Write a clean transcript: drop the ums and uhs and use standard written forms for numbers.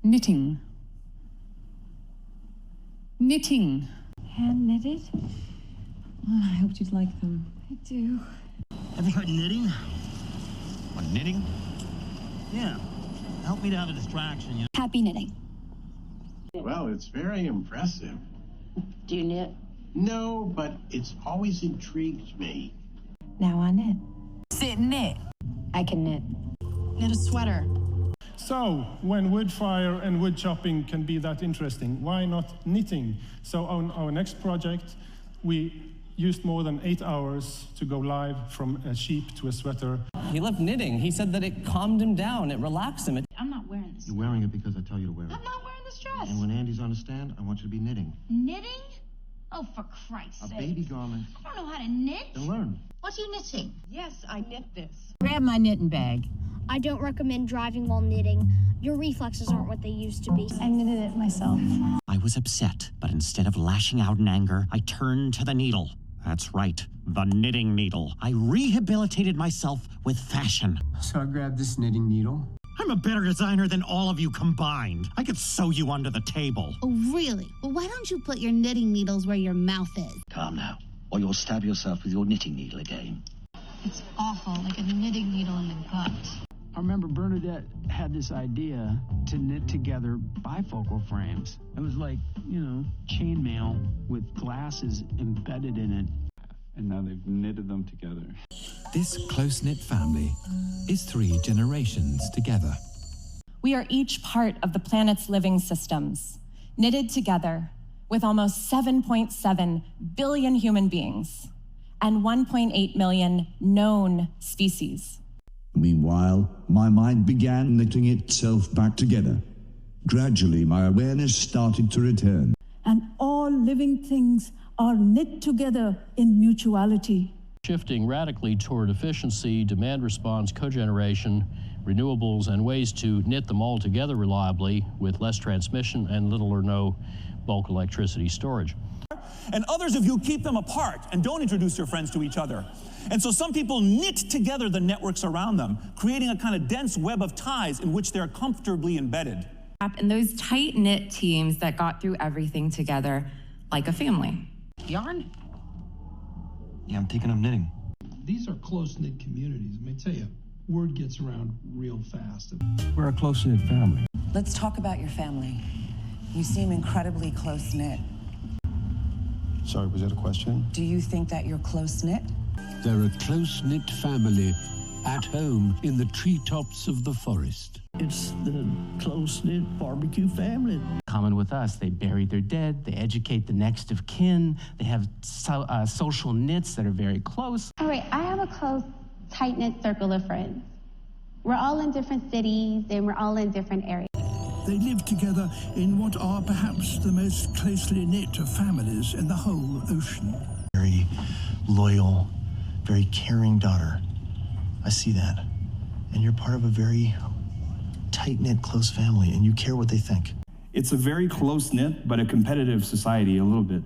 Knitting. Knitting. Hand knitted? Oh, I hoped you'd like them. I do. Ever heard knitting? What, knitting? Yeah. Help me to have a distraction, you know. Happy knitting. Well, it's very impressive. Do you knit? No, but it's always intrigued me. Now I knit. Sit and knit. I can knit. Knit a sweater. So, when wood fire and wood chopping can be that interesting, why not knitting? So on our next project, we used more than 8 hours to go live from a sheep to a sweater. He loved knitting. He said that it calmed him down, it relaxed him. I'm not wearing this. You're wearing it because I tell you to wear it. I'm not wearing this dress. And when Andy's on the stand, I want you to be knitting. Knitting? Oh, for Christ's sake. A baby garment. I don't know how to knit. Then learn. What are you knitting? Yes, I knit this. Grab my knitting bag. I don't recommend driving while knitting. Your reflexes aren't what they used to be. I knitted it myself. I was upset, but instead of lashing out in anger, I turned to the needle. That's right, the knitting needle. I rehabilitated myself with fashion. So I grabbed this knitting needle. I'm a better designer than all of you combined. I could sew you under the table. Oh, really? Well, why don't you put your knitting needles where your mouth is? Calm now, or you'll stab yourself with your knitting needle again. It's awful, like a knitting needle in the gut. I remember Bernadette had this idea to knit together bifocal frames. It was like, chainmail with glasses embedded in it. And now they've knitted them together. This close-knit family is 3 generations together. We are each part of the planet's living systems, knitted together with almost 7.7 billion human beings and 1.8 million known species. Meanwhile, my mind began knitting itself back together. Gradually, my awareness started to return. And all living things are knit together in mutuality. Shifting radically toward efficiency, demand response, cogeneration, renewables, and ways to knit them all together reliably with less transmission and little or no bulk electricity storage. And others of you keep them apart and don't introduce your friends to each other. And so some people knit together the networks around them, creating a kind of dense web of ties in which they're comfortably embedded. And those tight-knit teams that got through everything together like a family. Yarn? Yeah, I'm thinking of knitting. These are close-knit communities. Let me tell you, word gets around real fast. We're a close-knit family. Let's talk about your family. You seem incredibly close-knit. Sorry, was that a question? Do you think that you're close-knit? They're a close-knit family at home in the treetops of the forest. It's the close-knit barbecue family. Common with us, they bury their dead, they educate the next of kin, they have social knits that are very close. All right, I have a close, tight-knit circle of friends. We're all in different cities and we're all in different areas. They live together in what are perhaps the most closely knit of families in the whole ocean. Very loyal, very caring daughter. I see that. And you're part of a very tight-knit, close family, and you care what they think. It's a very close-knit, but a competitive society a little bit.